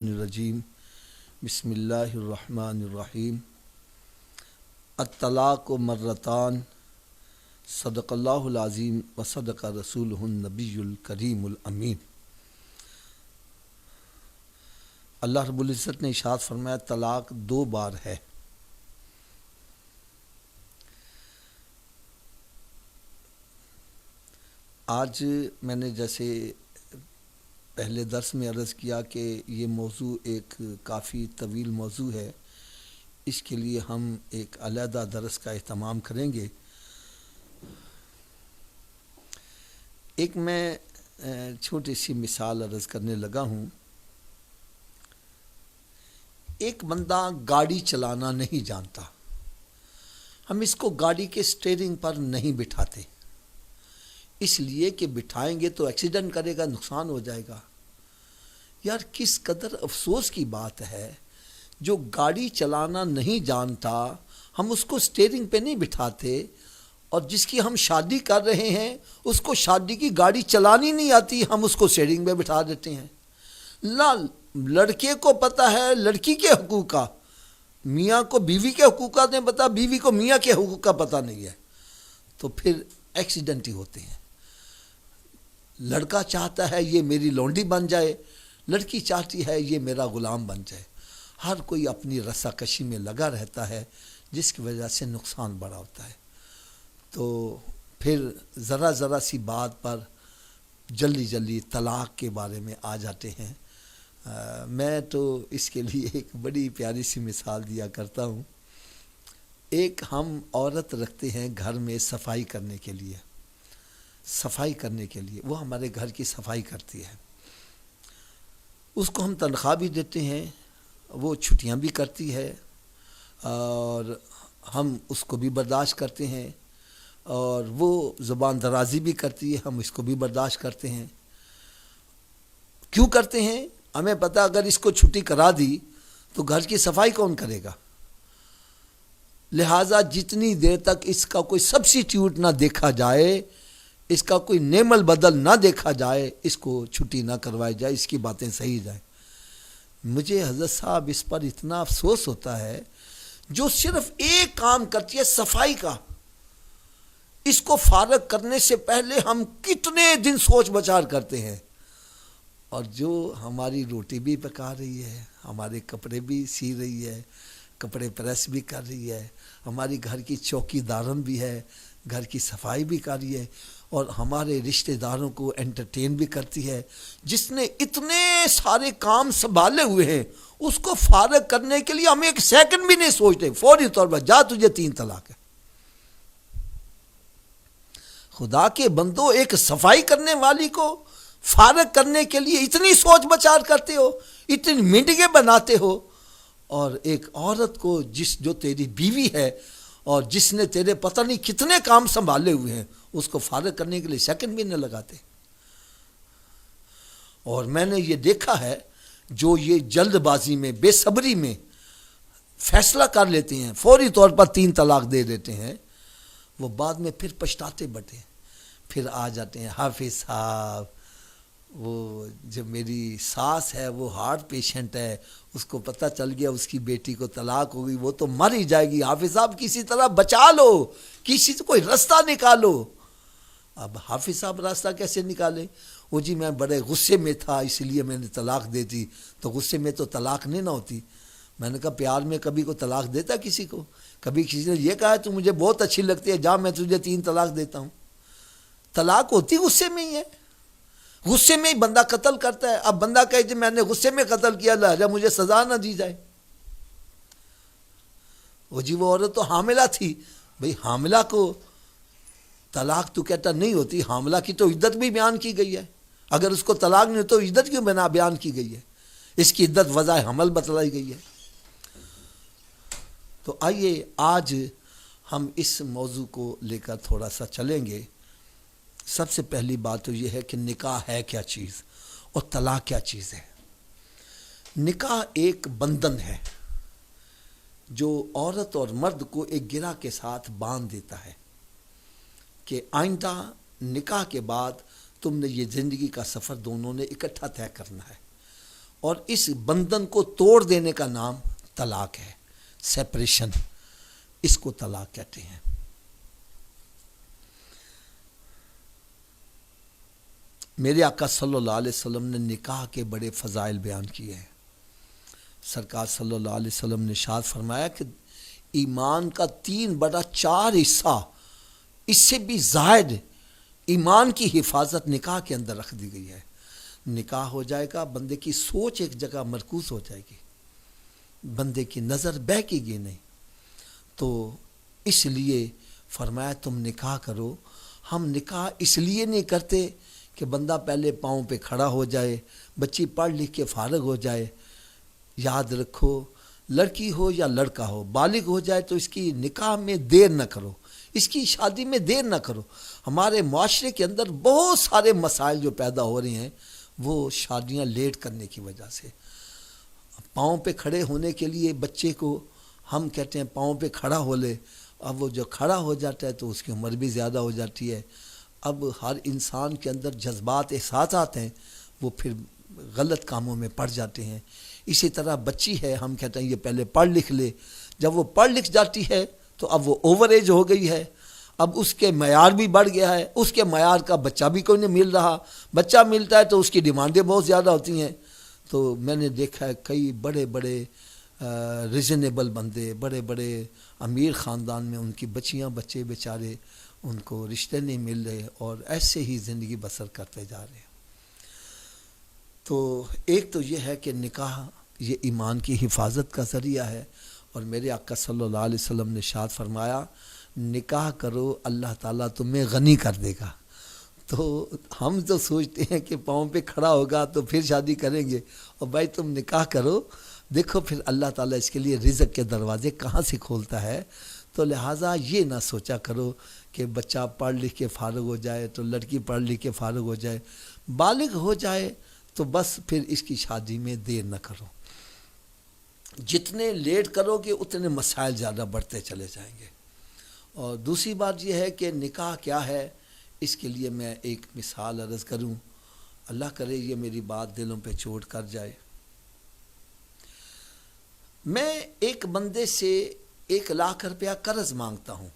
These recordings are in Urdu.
الرجیم بسم اللہ الرحمن الرحیم الطلاق مرتان صدق اللہ العظیم و صدق رسولہ النبی الکریم الامین۔ اللہ رب العزت نے ارشاد فرمایا طلاق 2 بار ہے۔ آج میں نے جیسے پہلے درس میں عرض کیا کہ یہ موضوع ایک کافی طویل موضوع ہے، اس کے لیے ہم ایک علیحدہ درس کا اہتمام کریں گے۔ ایک میں چھوٹی سی مثال عرض کرنے لگا ہوں۔ ایک بندہ گاڑی چلانا نہیں جانتا، ہم اس کو گاڑی کے اسٹیئرنگ پر نہیں بٹھاتے، اس لیے کہ بٹھائیں گے تو ایکسیڈنٹ کرے گا، نقصان ہو جائے گا۔ یار کس قدر افسوس کی بات ہے، جو گاڑی چلانا نہیں جانتا ہم اس کو اسٹیئرنگ پہ نہیں بٹھاتے، اور جس کی ہم شادی کر رہے ہیں اس کو شادی کی گاڑی چلانی نہیں آتی، ہم اس کو اسٹیئرنگ پہ بٹھا دیتے ہیں۔ لڑکے کو پتہ ہے لڑکی کے حقوق کا، میاں کو بیوی کے حقوق کا نہیں پتہ، بیوی کو میاں کے حقوق کا پتہ نہیں ہے، تو پھر ایکسیڈنٹ ہی ہوتے ہیں۔ لڑکا چاہتا ہے یہ میری لونڈی بن جائے، لڑکی چاہتی ہے یہ میرا غلام بن جائے، ہر کوئی اپنی رسا کشی میں لگا رہتا ہے، جس کی وجہ سے نقصان بڑا ہوتا ہے۔ تو پھر ذرا سی بات پر جلدی طلاق کے بارے میں آ جاتے ہیں۔ میں تو اس کے لیے ایک بڑی پیاری سی مثال دیا کرتا ہوں۔ ایک ہم عورت رکھتے ہیں گھر میں صفائی کرنے کے لیے، وہ ہمارے گھر کی صفائی کرتی ہے، اس کو ہم تنخواہ بھی دیتے ہیں، وہ چھٹیاں بھی کرتی ہے، اور ہم اس کو بھی برداشت کرتے ہیں، اور وہ زبان درازی بھی کرتی ہے، ہم اس کو بھی برداشت کرتے ہیں۔ کیوں کرتے ہیں؟ ہمیں پتہ اگر اس کو چھٹی کرا دی تو گھر کی صفائی کون کرے گا، لہٰذا جتنی دیر تک اس کا کوئی سبسٹیوٹ نہ دیکھا جائے، اس کا کوئی نعم البدل نہ دیکھا جائے، اس کو چھٹی نہ کروائی جائے، اس کی باتیں صحیح جائیں۔ مجھے حضرت صاحب اس پر اتنا افسوس ہوتا ہے، جو صرف ایک کام کرتی ہے صفائی کا، اس کو فارغ کرنے سے پہلے ہم کتنے دن سوچ بچار کرتے ہیں، اور جو ہماری روٹی بھی پکا رہی ہے، ہمارے کپڑے بھی سی رہی ہے، کپڑے پریس بھی کر رہی ہے، ہماری گھر کی چوکی دارن بھی ہے، گھر کی صفائی بھی کر رہی ہے، اور ہمارے رشتہ داروں کو انٹرٹین بھی کرتی ہے، جس نے اتنے سارے کام سنبھالے ہوئے ہیں، اس کو فارغ کرنے کے لیے ہم ایک سیکنڈ بھی نہیں سوچتے، فوری طور پر جا تجھے 3 طلاق ہے۔ خدا کے بندو، ایک صفائی کرنے والی کو فارغ کرنے کے لیے اتنی سوچ بچار کرتے ہو، اتنی میٹنگیں بناتے ہو، اور ایک عورت کو جو تیری بیوی ہے اور جس نے تیرے پتہ نہیں کتنے کام سنبھالے ہوئے ہیں، اس کو فارغ کرنے کے لیے سیکنڈ بھی نہ لگاتے۔ اور میں نے یہ دیکھا ہے، جو یہ جلد بازی میں، بے صبری میں فیصلہ کر لیتے ہیں، فوری طور پر 3 طلاق دے دیتے ہیں، وہ بعد میں پھر پچھتاتے بڑھتے ہیں، پھر آ جاتے ہیں حافظ صاحب، وہ جو میری ساس ہے وہ ہارٹ پیشنٹ ہے، اس کو پتہ چل گیا اس کی بیٹی کو طلاق ہو گئی، وہ تو مر ہی جائے گی، حافظ صاحب کسی طرح بچا لو، کسی سے کوئی راستہ نکالو۔ اب حافظ صاحب راستہ کیسے نکالیں؟ وہ جی میں بڑے غصے میں تھا اس لیے میں نے طلاق دے دی، تو غصے میں تو طلاق نہیں نہ ہوتی۔ میں نے کہا پیار میں کبھی کو طلاق دیتا کسی کو؟ کبھی کسی نے یہ کہا ہے تو مجھے بہت اچھی لگتی ہے، جا میں تجھے 3 طلاق دیتا ہوں؟ طلاق ہوتی غصے میں ہی ہے، غصے میں ہی بندہ قتل کرتا ہے۔ اب بندہ کہے کہ میں نے غصے میں قتل کیا، لہذا مجھے سزا نہ دی جائے۔ وہ جی وہ عورت تو حاملہ تھی، بھئی حاملہ کو طلاق تو کہتا نہیں ہوتی، حاملہ کی تو عدت بھی بیان کی گئی ہے، اگر اس کو طلاق نہیں تو عدت کیوں بیان کی گئی ہے؟ اس کی عدت وضع حمل بتلائی گئی ہے۔ تو آئیے آج ہم اس موضوع کو لے کر تھوڑا سا چلیں گے۔ سب سے پہلی بات تو یہ ہے کہ نکاح ہے کیا چیز اور طلاق کیا چیز ہے۔ نکاح ایک بندھن ہے جو عورت اور مرد کو ایک گرہ کے ساتھ باندھ دیتا ہے کہ آئندہ نکاح کے بعد تم نے یہ زندگی کا سفر دونوں نے اکٹھا طے کرنا ہے، اور اس بندھن کو توڑ دینے کا نام طلاق ہے، سیپریشن، اس کو طلاق کہتے ہیں۔ میرے آقا صلی اللہ علیہ وسلم نے نکاح کے بڑے فضائل بیان کیے ہیں۔ سرکار صلی اللہ علیہ وسلم نے ارشاد فرمایا کہ ایمان کا 3/4 حصہ، اس سے بھی زائد ایمان کی حفاظت نکاح کے اندر رکھ دی گئی ہے۔ نکاح ہو جائے گا، بندے کی سوچ ایک جگہ مرکوز ہو جائے گی، بندے کی نظر بہکے گی نہیں، تو اس لیے فرمایا تم نکاح کرو۔ ہم نکاح اس لیے نہیں کرتے کہ بندہ پہلے پاؤں پہ کھڑا ہو جائے، بچی پڑھ لکھ کے فارغ ہو جائے۔ یاد رکھو، لڑکی ہو یا لڑکا ہو، بالغ ہو جائے تو اس کی نکاح میں دیر نہ کرو، اس کی شادی میں دیر نہ کرو۔ ہمارے معاشرے کے اندر بہت سارے مسائل جو پیدا ہو رہے ہیں وہ شادیاں لیٹ کرنے کی وجہ سے۔ پاؤں پہ کھڑے ہونے کے لیے بچے کو ہم کہتے ہیں پاؤں پہ کھڑا ہو لے، اب وہ جو کھڑا ہو جاتا ہے تو اس کی عمر بھی زیادہ ہو جاتی ہے۔ اب ہر انسان کے اندر جذبات، احساسات ہیں، وہ پھر غلط کاموں میں پڑ جاتے ہیں۔ اسی طرح بچی ہے، ہم کہتے ہیں یہ پہلے پڑھ لکھ لے، جب وہ پڑھ لکھ جاتی ہے تو اب وہ اوور ایج ہو گئی ہے، اب اس کے معیار بھی بڑھ گیا ہے، اس کے معیار کا بچہ بھی کوئی نہیں مل رہا، بچہ ملتا ہے تو اس کی ڈیمانڈیں بہت زیادہ ہوتی ہیں۔ تو میں نے دیکھا ہے کئی بڑے بڑے ریزنیبل بندے، بڑے بڑے امیر خاندان میں ان کی بچیاں بچے بیچارے ان کو رشتے نہیں مل رہے اور ایسے ہی زندگی بسر کرتے جا رہے ہیں۔ تو ایک تو یہ ہے کہ نکاح یہ ایمان کی حفاظت کا ذریعہ ہے، اور میرے آقا صلی اللہ علیہ وسلم نے ارشاد فرمایا نکاح کرو اللہ تعالیٰ تمہیں غنی کر دے گا۔ تو ہم تو سوچتے ہیں کہ پاؤں پہ کھڑا ہوگا تو پھر شادی کریں گے، اور بھائی تم نکاح کرو، دیکھو پھر اللہ تعالیٰ اس کے لیے رزق کے دروازے کہاں سے کھولتا ہے۔ تو لہٰذا یہ نہ سوچا کرو کہ بچہ پڑھ لکھ کے فارغ ہو جائے تو لڑکی پڑھ لکھ کے فارغ ہو جائے، بالغ ہو جائے تو بس پھر اس کی شادی میں دیر نہ کرو۔ جتنے لیٹ کرو گے اتنے مسائل زیادہ بڑھتے چلے جائیں گے۔ اور دوسری بات یہ ہے کہ نکاح کیا ہے، اس کے لیے میں ایک مثال عرض کروں، اللہ کرے یہ میری بات دلوں پہ چوٹ کر جائے۔ میں ایک بندے سے 1,00,000 روپیہ قرض مانگتا ہوں،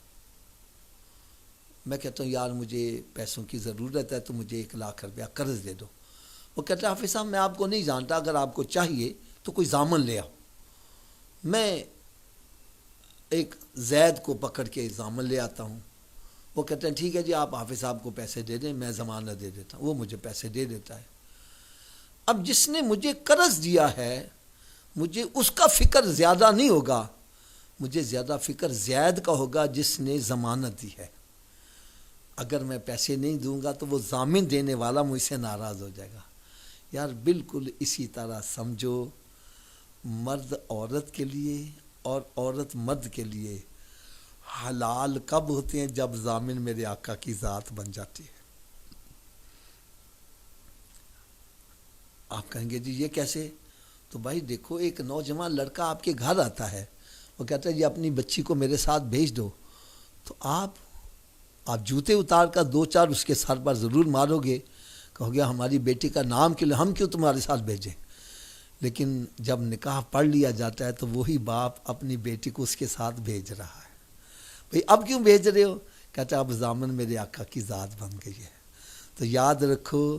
میں کہتا ہوں یار مجھے پیسوں کی ضرورت ہے تو مجھے 1,00,000 روپیہ قرض دے دو۔ وہ کہتا ہے حافظ صاحب میں آپ کو نہیں جانتا، اگر آپ کو چاہیے تو کوئی ضامن لے آؤ۔ میں ایک زید کو پکڑ کے ضامن لے آتا ہوں، وہ کہتے ہیں ٹھیک ہے جی آپ حافظ صاحب کو پیسے دے دیں، میں ضمانت دے دیتا ہوں، وہ مجھے پیسے دے دیتا ہے۔ اب جس نے مجھے قرض دیا ہے مجھے اس کا فکر زیادہ نہیں ہوگا، مجھے زیادہ فکر زید کا ہوگا جس نے ضمانت دی ہے۔ اگر میں پیسے نہیں دوں گا تو وہ ضامن دینے والا مجھ سے ناراض ہو جائے گا۔ یار بالکل اسی طرح سمجھو، مرد عورت کے لیے اور عورت مرد کے لیے حلال کب ہوتے ہیں؟ جب ضامن میرے آقا کی ذات بن جاتی ہے۔ آپ کہیں گے جی یہ کیسے؟ تو بھائی دیکھو، ایک نوجوان لڑکا آپ کے گھر آتا ہے، وہ کہتا ہے جی اپنی بچی کو میرے ساتھ بھیج دو، تو آپ جوتے اتار کر 2-4 اس کے سر پر ضرور مارو گے، کہو گے ہماری بیٹی کا نام کیوں، ہم کیوں تمہارے ساتھ بھیجیں؟ لیکن جب نکاح پڑھ لیا جاتا ہے تو وہی باپ اپنی بیٹی کو اس کے ساتھ بھیج رہا ہے۔ بھئی اب کیوں بھیج رہے ہو؟ کہتا ہے اب ضامن میرے آقا کی ذات بن گئی ہے۔ تو یاد رکھو،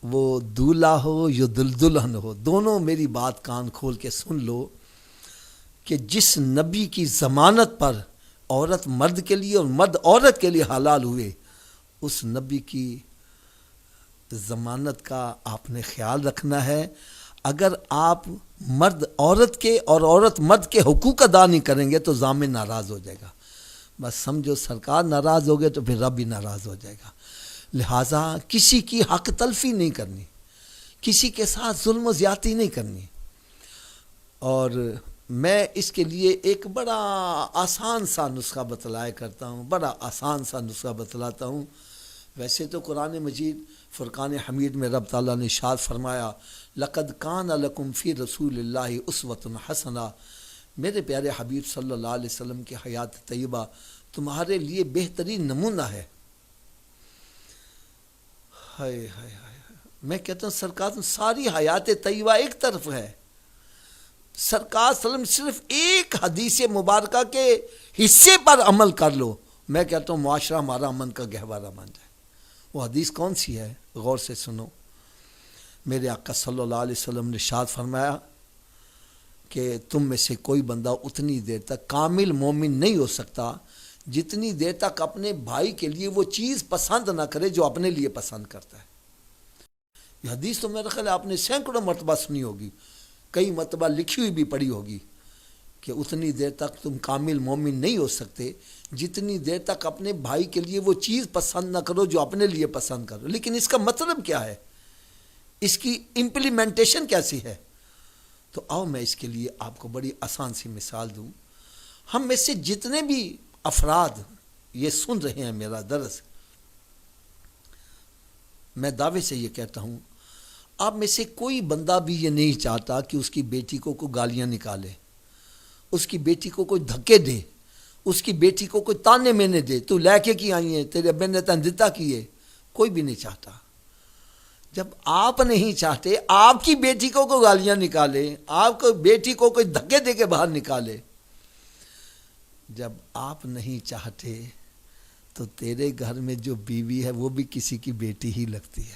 وہ دولہا ہو یا دلہن ہو، دونوں میری بات کان کھول کے سن لو کہ جس نبی کی ضمانت پر عورت مرد کے لیے اور مرد عورت کے لیے حلال ہوئے، اس نبی کی ضمانت کا آپ نے خیال رکھنا ہے۔ اگر آپ مرد عورت کے اور عورت مرد کے حقوق ادا نہیں کریں گے تو ضامن ناراض ہو جائے گا۔ بس سمجھو سرکار ناراض ہو گئے تو پھر رب بھی ناراض ہو جائے گا۔ لہٰذا کسی کی حق تلفی نہیں کرنی، کسی کے ساتھ ظلم و زیادتی نہیں کرنی۔ اور میں اس کے لیے ایک بڑا آسان سا نسخہ بتلایا کرتا ہوں، بڑا آسان سا نسخہ بتلاتا ہوں۔ ویسے تو قرآن مجید فرقان حمید میں رب تعالیٰ نے ارشاد فرمایا لقد کان لکم فی رسول اللہ اسوۃ حسنہ، میرے پیارے حبیب صلی اللہ علیہ وسلم کی حیات طیبہ تمہارے لیے بہترین نمونہ ہے۔ ہائے ہائے ہائے، میں کہتا ہوں سرکار ساری حیات طیبہ ایک طرف ہے، سرکار صلی اللہ علیہ وسلم صرف ایک حدیث مبارکہ کے حصے پر عمل کر لو، میں کہتا ہوں معاشرہ ہمارا امن کا گہوارہ بن جائے۔ وہ حدیث کون سی ہے؟ غور سے سنو۔ میرے آقا صلی اللہ علیہ وسلم نے ارشاد فرمایا کہ تم میں سے کوئی بندہ اتنی دیر تک کامل مومن نہیں ہو سکتا جتنی دیر تک اپنے بھائی کے لیے وہ چیز پسند نہ کرے جو اپنے لیے پسند کرتا ہے۔ یہ حدیث تو میرا خیال ہے آپ نے سینکڑوں مرتبہ سنی ہوگی، کئی مرتبہ لکھی ہوئی بھی پڑھی ہوگی کہ اتنی دیر تک تم کامل مومن نہیں ہو سکتے جتنی دیر تک اپنے بھائی کے لیے وہ چیز پسند نہ کرو جو اپنے لیے پسند کرو۔ لیکن اس کا مطلب کیا ہے؟ اس کی امپلیمنٹیشن کیسی ہے؟ تو آؤ میں اس کے لیے آپ کو بڑی آسان سی مثال دوں۔ ہم میں سے جتنے بھی افراد یہ سن رہے ہیں میرا درس، میں دعوے سے یہ کہتا ہوں آپ میں سے کوئی بندہ بھی یہ نہیں چاہتا کہ اس کی بیٹی کو کوئی گالیاں نکالے، اس کی بیٹی کو کوئی دھکے دے، اس کی بیٹی کو کوئی تانے مینے دے، تو لے کے کی آئی ہے، تیرے ابے نے تن دیتا کی ہے، کوئی بھی نہیں چاہتا۔ جب آپ نہیں چاہتے آپ کی بیٹی کو کوئی گالیاں نکالے، آپ کو بیٹی کو کوئی دھکے دے کے باہر نکالے، جب آپ نہیں چاہتے تو تیرے گھر میں جو بیوی ہے وہ بھی کسی کی بیٹی ہی لگتی ہے،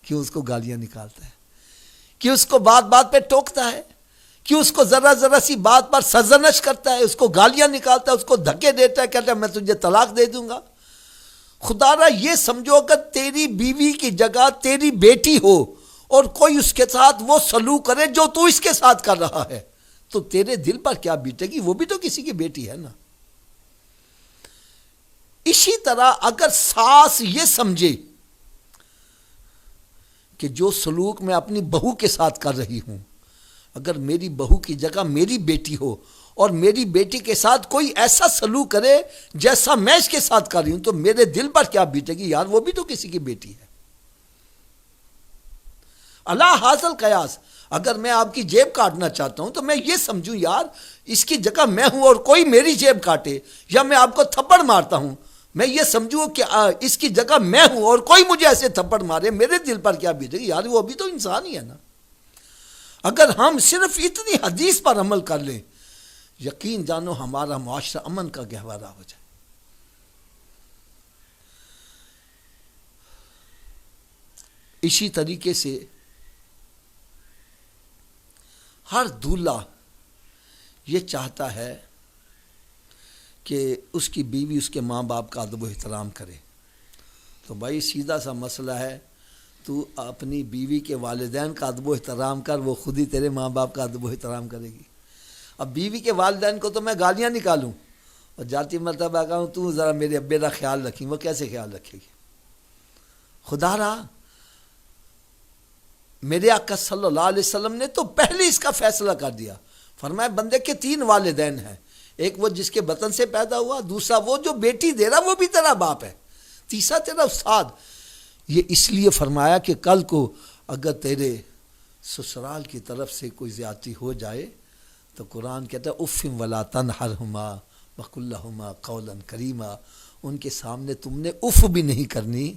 کیوں اس کو گالیاں نکالتا ہے، کیوں اس کو بات بات پہ ٹوکتا ہے، کیوں اس کو ذرا ذرا سی بات پر سرزنش کرتا ہے، اس کو گالیاں نکالتا ہے، اس کو دھکے دیتا ہے، کہتا ہے میں تجھے طلاق دے دوں گا۔ خدا را یہ سمجھو کہ تیری بیوی کی جگہ تیری بیٹی ہو اور کوئی اس کے ساتھ وہ سلوک کرے جو تو اس کے ساتھ کر رہا ہے، تو تیرے دل پر کیا بیتے گی؟ وہ بھی تو کسی کی بیٹی ہے نا۔ اسی طرح اگر ساس یہ سمجھے کہ جو سلوک میں اپنی بہو کے ساتھ کر رہی ہوں، اگر میری بہو کی جگہ میری بیٹی ہو اور میری بیٹی کے ساتھ کوئی ایسا سلوک کرے جیسا میں اس کے ساتھ کر رہی ہوں، تو میرے دل پر کیا بیتے گی؟ یار وہ بھی تو کسی کی بیٹی ہے۔ اللہ حاصل قیاس، اگر میں آپ کی جیب کاٹنا چاہتا ہوں تو میں یہ سمجھوں یار اس کی جگہ میں ہوں اور کوئی میری جیب کاٹے، یا میں آپ کو تھپڑ مارتا ہوں، میں یہ سمجھوں کہ اس کی جگہ میں ہوں اور کوئی مجھے ایسے تھپڑ مارے، میرے دل پر کیا بیتے گی؟ یار وہ بھی تو انسان ہی ہے نا۔ اگر ہم صرف اتنی حدیث پر عمل کر لیں، یقین جانو ہمارا معاشرہ امن کا گہوارہ ہو جائے۔ اسی طریقے سے ہر دولہا یہ چاہتا ہے کہ اس کی بیوی اس کے ماں باپ کا ادب و احترام کرے۔ تو بھائی سیدھا سا مسئلہ ہے، تو اپنی بیوی کے والدین کا ادب و احترام کر، وہ خود ہی تیرے ماں باپ کا ادب و احترام کرے گی۔ اب بیوی کے والدین کو تو میں گالیاں نکالوں اور جاتی مرتبہ کہوں تو ذرا میرے ابے کا خیال رکھیں، وہ کیسے خیال رکھے گی؟ خدا را میرے آقا صلی اللہ علیہ وسلم نے تو پہلے اس کا فیصلہ کر دیا، فرمایا بندے کے 3 والدین ہیں، ایک وہ جس کے بطن سے پیدا ہوا، دوسرا وہ جو بیٹی دے رہا وہ بھی تیرا باپ ہے، تیسرا تیرا استاد۔ یہ اس لیے فرمایا کہ کل کو اگر تیرے سسرال کی طرف سے کوئی زیادتی ہو جائے تو قرآن کہتا ہے اف ولا تنہرہما وقل لہما قولا کریما، ان کے سامنے تم نے اف بھی نہیں کرنی،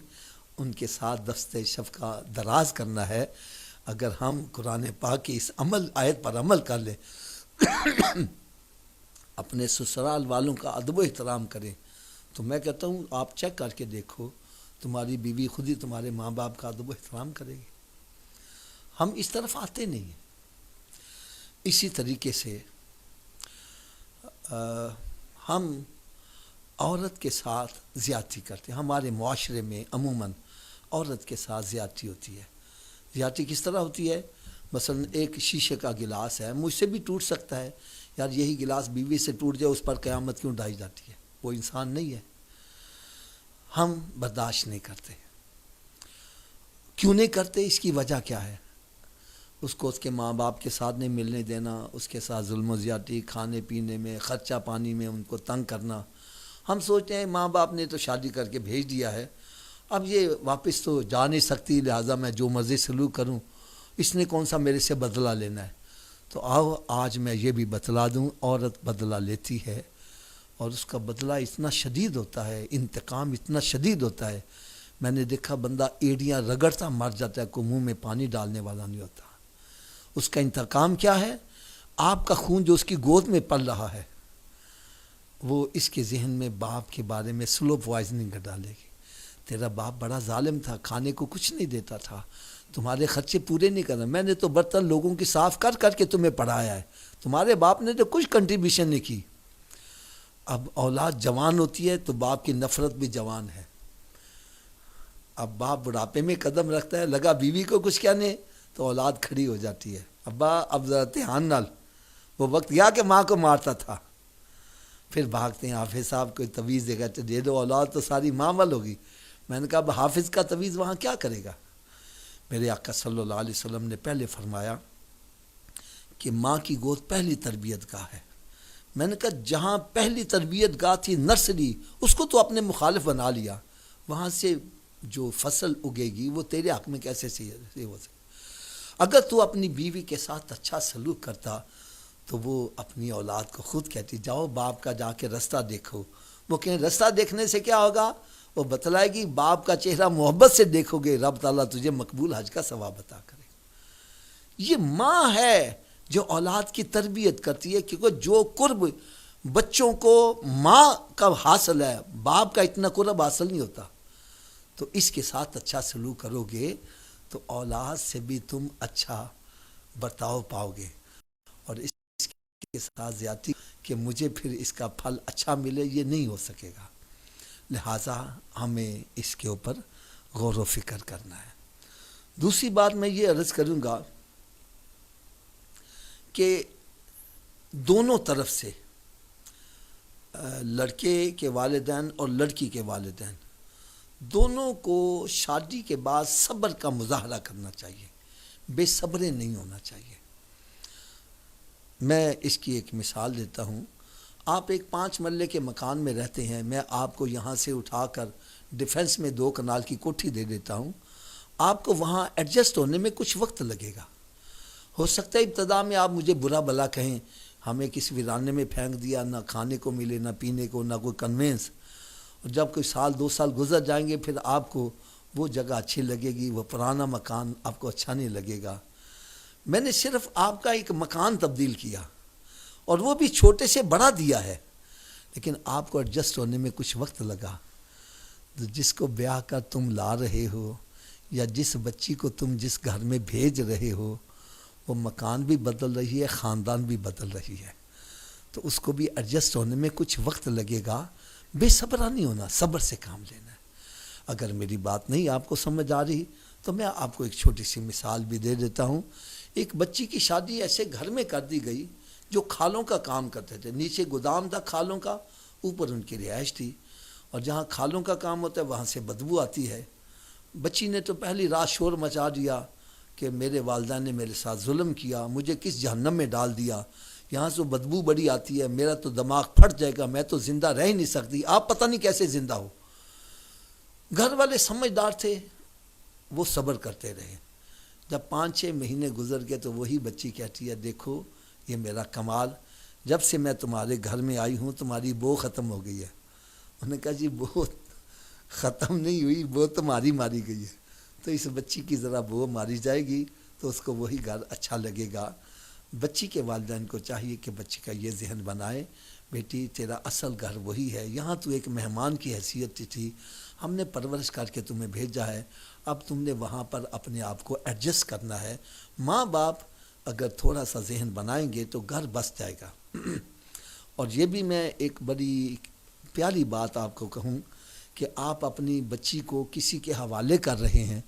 ان کے ساتھ دست شفقت دراز کرنا ہے۔ اگر ہم قرآن پاک کی اس آیت پر عمل کر لیں، اپنے سسرال والوں کا ادب و احترام کریں، تو میں کہتا ہوں آپ چیک کر کے دیکھو تمہاری بیوی خود ہی تمہارے ماں باپ کا ادب و احترام کرے گی۔ ہم اس طرف آتے نہیں ہیں۔ اسی طریقے سے ہم عورت کے ساتھ زیادتی کرتے ہیں، ہمارے معاشرے میں عموماً عورت کے ساتھ زیادتی ہوتی ہے۔ زیادتی کس طرح ہوتی ہے؟ مثلا ایک شیشے کا گلاس ہے، مجھ سے بھی ٹوٹ سکتا ہے، یار یہی گلاس بیوی سے ٹوٹ جائے اس پر قیامت کیوں ڈھائی جاتی ہے؟ وہ انسان نہیں ہے۔ ہم برداشت نہیں کرتے۔ کیوں نہیں کرتے؟ اس کی وجہ کیا ہے؟ اس کو اس کے ماں باپ کے ساتھ نہیں ملنے دینا، اس کے ساتھ ظلم و زیادتی، کھانے پینے میں، خرچہ پانی میں ان کو تنگ کرنا۔ ہم سوچتے ہیں ماں باپ نے تو شادی کر کے بھیج دیا ہے، اب یہ واپس تو جا نہیں سکتی، لہٰذا میں جو مرضی سلوک کروں، اس نے کون سا میرے سے بدلہ لینا ہے۔ تو آؤ آج میں یہ بھی بتلا دوں، عورت بدلہ لیتی ہے اور اس کا بدلہ اتنا شدید ہوتا ہے، انتقام اتنا شدید ہوتا ہے۔ میں نے دیکھا بندہ ایڑیاں رگڑتا مر جاتا ہے، کوئی منہ میں پانی ڈالنے والا نہیں ہوتا۔ اس کا انتقام کیا ہے؟ آپ کا خون جو اس کی گود میں پل رہا ہے، وہ اس کے ذہن میں باپ کے بارے میں سلو پوائزننگ کر ڈالے گی۔ تیرا باپ بڑا ظالم تھا، کھانے کو کچھ نہیں دیتا تھا، تمہارے خرچے پورے نہیں کرنا، میں نے تو برتن لوگوں کی صاف کر کر کے تمہیں پڑھایا ہے، تمہارے باپ نے تو کچھ کنٹریبیوشن نہیں کی۔ اب اولاد جوان ہوتی ہے تو باپ کی نفرت بھی جوان ہے۔ اب باپ بڑھاپے میں قدم رکھتا ہے، لگا بیوی کو کچھ کہنے تو اولاد کھڑی ہو جاتی ہے، ابا اب ذرا دھیان نال، وہ وقت گیا کہ ماں کو مارتا تھا۔ پھر بھاگتے ہیں، حافظ صاحب کوئی تویز دے گا تو دے دو، اولاد تو ساری ماں وال ہوگی۔ میں نے کہا اب حافظ کا تویز وہاں کیا کرے گا؟ میرے آقا صلی اللہ علیہ وسلم نے پہلے فرمایا کہ ماں کی گود پہلی تربیت گاہ ہے۔ میں نے کہا جہاں پہلی تربیت گاہ تھی نرسری، اس کو تو اپنے مخالف بنا لیا، وہاں سے جو فصل اگے گی وہ تیرے حق میں کیسے ہو سکے؟ اگر تو اپنی بیوی کے ساتھ اچھا سلوک کرتا تو وہ اپنی اولاد کو خود کہتی جاؤ باپ کا جا کے رستہ دیکھو۔ وہ کہیں رستہ دیکھنے سے کیا ہوگا؟ وہ بتلائے گی باپ کا چہرہ محبت سے دیکھو گے، رب تعالیٰ تجھے مقبول حج کا ثواب عطا کرے گا۔ یہ ماں ہے جو اولاد کی تربیت کرتی ہے، کیونکہ جو قرب بچوں کو ماں کا حاصل ہے، باپ کا اتنا قرب حاصل نہیں ہوتا۔ تو اس کے ساتھ اچھا سلوک کرو گے تو اولاد سے بھی تم اچھا برتاؤ پاؤ گے، اور اس کے ساتھ زیادتی کہ مجھے پھر اس کا پھل اچھا ملے، یہ نہیں ہو سکے گا۔ لہٰذا ہمیں اس کے اوپر غور و فکر کرنا ہے۔ دوسری بات میں یہ عرض کروں گا کہ دونوں طرف سے لڑکے کے والدین اور لڑکی کے والدین دونوں کو شادی کے بعد صبر کا مظاہرہ کرنا چاہیے، بے صبرے نہیں ہونا چاہیے۔ میں اس کی ایک مثال دیتا ہوں۔ آپ ایک 5 مرلے کے مکان میں رہتے ہیں، میں آپ کو یہاں سے اٹھا کر ڈیفنس میں 2 کنال کی کوٹھی دے دیتا ہوں، آپ کو وہاں ایڈجسٹ ہونے میں کچھ وقت لگے گا۔ ہو سکتا ہے ابتدا میں آپ مجھے برا بھلا کہیں، ہمیں کس ویرانے میں پھینک دیا، نہ کھانے کو ملے نہ پینے کو نہ کوئی کنوینس، اور جب کوئی 1-2 سال گزر جائیں گے پھر آپ کو وہ جگہ اچھی لگے گی، وہ پرانا مکان آپ کو اچھا نہیں لگے گا۔ میں نے صرف آپ کا ایک مکان تبدیل کیا اور وہ بھی چھوٹے سے بڑا دیا ہے، لیکن آپ کو ایڈجسٹ ہونے میں کچھ وقت لگا۔ جس کو بیاہ کر تم لا رہے ہو یا جس بچی کو تم جس گھر میں بھیج رہے ہو، وہ مکان بھی بدل رہی ہے، خاندان بھی بدل رہی ہے، تو اس کو بھی ایڈجسٹ ہونے میں کچھ وقت لگے گا۔ بے صبرا نہیں ہونا، صبر سے کام لینا ہے۔ اگر میری بات نہیں آپ کو سمجھ آ رہی تو میں آپ کو ایک چھوٹی سی مثال بھی دے دیتا ہوں۔ ایک بچی کی شادی ایسے گھر میں کر دی گئی جو کھالوں کا کام کرتے تھے، نیچے گودام تھا کھالوں کا، اوپر ان کی رہائش تھی، اور جہاں کھالوں کا کام ہوتا ہے وہاں سے بدبو آتی ہے۔ بچی نے تو پہلی رات شور مچا دیا کہ میرے والدین نے میرے ساتھ ظلم کیا، مجھے کس جہنم میں ڈال دیا، یہاں سے بدبو بڑی آتی ہے، میرا تو دماغ پھٹ جائے گا، میں تو زندہ رہ ہی نہیں سکتی، آپ پتہ نہیں کیسے زندہ ہو۔ گھر والے سمجھدار تھے، وہ صبر کرتے رہے۔ جب 5-6 مہینے گزر گئے تو وہی بچی کہتی ہے دیکھو یہ میرا کمال، جب سے میں تمہارے گھر میں آئی ہوں تمہاری بو ختم ہو گئی ہے۔ انہوں نے کہا جی بو ختم نہیں ہوئی، بو تمہاری ماری گئی ہے، تو اس بچی کی ذرا بو ماری جائے گی تو اس کو وہی گھر اچھا لگے گا۔ بچی کے والدین کو چاہیے کہ بچی کا یہ ذہن بنائے بیٹی تیرا اصل گھر وہی ہے، یہاں تو ایک مہمان کی حیثیت تھی، ہم نے پرورش کر کے تمہیں بھیجا ہے، اب تم نے وہاں پر اپنے آپ کو ایڈجسٹ کرنا ہے۔ ماں باپ اگر تھوڑا سا ذہن بنائیں گے تو گھر بس جائے گا۔ اور یہ بھی میں ایک بڑی پیاری بات آپ کو کہوں کہ آپ اپنی بچی کو کسی کے حوالے کر رہے ہیں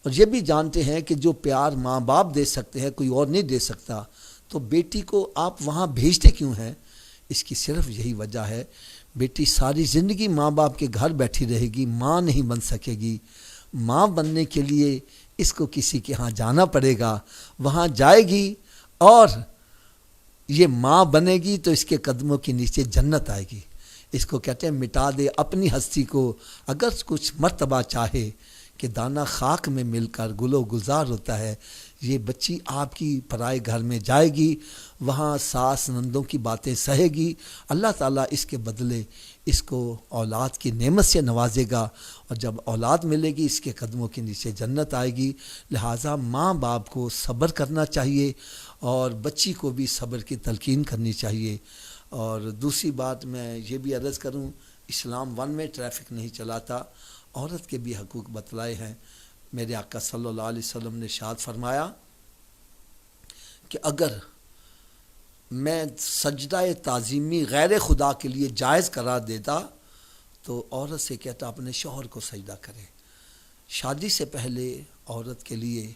اور یہ بھی جانتے ہیں کہ جو پیار ماں باپ دے سکتے ہیں کوئی اور نہیں دے سکتا، تو بیٹی کو آپ وہاں بھیجتے کیوں ہیں؟ اس کی صرف یہی وجہ ہے بیٹی ساری زندگی ماں باپ کے گھر بیٹھی رہے گی، ماں نہیں بن سکے گی۔ ماں بننے کے لیے اس کو کسی کے ہاں جانا پڑے گا، وہاں جائے گی اور یہ ماں بنے گی تو اس کے قدموں کے نیچے جنت آئے گی۔ اس کو کہتے ہیں مٹا دے اپنی ہستی کو اگر کچھ مرتبہ چاہے کہ دانہ خاک میں مل کر گل و گلزار ہوتا ہے. یہ بچی آپ کی پرائے گھر میں جائے گی، وہاں ساس نندوں کی باتیں سہے گی، اللہ تعالیٰ اس کے بدلے اس کو اولاد کی نعمت سے نوازے گا، اور جب اولاد ملے گی اس کے قدموں کے نیچے جنت آئے گی. لہٰذا ماں باپ کو صبر کرنا چاہیے اور بچی کو بھی صبر کی تلقین کرنی چاہیے. اور دوسری بات میں یہ بھی عرض کروں، اسلام ون میں ٹریفک نہیں چلاتا، عورت کے بھی حقوق بتلائے ہیں. میرے آقا صلی اللہ علیہ وسلم نے ارشاد فرمایا کہ اگر میں سجدہ تعظیمی غیر خدا کے لیے جائز قرار دیتا تو عورت سے کہتا اپنے شوہر کو سجدہ کرے. شادی سے پہلے عورت کے لیے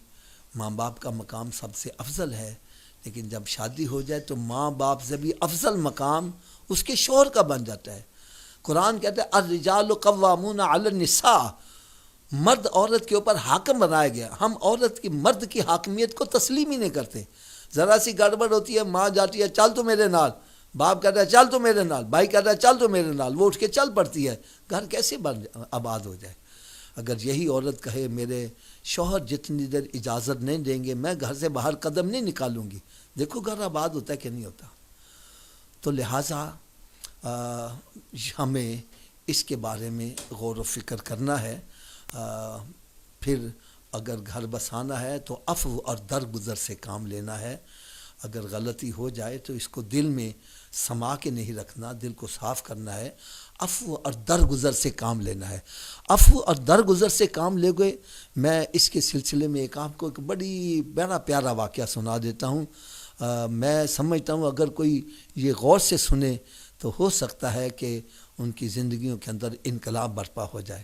ماں باپ کا مقام سب سے افضل ہے، لیکن جب شادی ہو جائے تو ماں باپ سے بھی افضل مقام اس کے شوہر کا بن جاتا ہے. قرآن کہتا ہے الرجال قوامون علی النساء، مرد عورت کے اوپر حاکم بنایا گیا. ہم عورت کی مرد کی حاکمیت کو تسلیم ہی نہیں کرتے. ذرا سی گڑبڑ ہوتی ہے، ماں جاتی ہے چل تو میرے نال، باپ کہتا ہے چل تو میرے نال، بھائی کہتا ہے چل تو میرے نال، وہ اٹھ کے چل پڑتی ہے. گھر کیسے آباد ہو جائے؟ اگر یہی عورت کہے میرے شوہر جتنی دیر اجازت نہیں دیں گے میں گھر سے باہر قدم نہیں نکالوں گی، دیکھو گھر آباد ہوتا ہے کہ نہیں ہوتا. تو لہٰذا ہمیں اس کے بارے میں غور و فکر کرنا ہے. پھر اگر گھر بسانا ہے تو عفو اور درگزر سے کام لینا ہے. اگر غلطی ہو جائے تو اس کو دل میں سما کے نہیں رکھنا، دل کو صاف کرنا ہے. عفو اور درگزر سے کام لینا ہے. عفو اور درگزر سے کام لے گئے. میں اس کے سلسلے میں آپ کو ایک بڑا پیارا واقعہ سنا دیتا ہوں. میں سمجھتا ہوں اگر کوئی یہ غور سے سنے تو ہو سکتا ہے کہ ان کی زندگیوں کے اندر انقلاب برپا ہو جائے.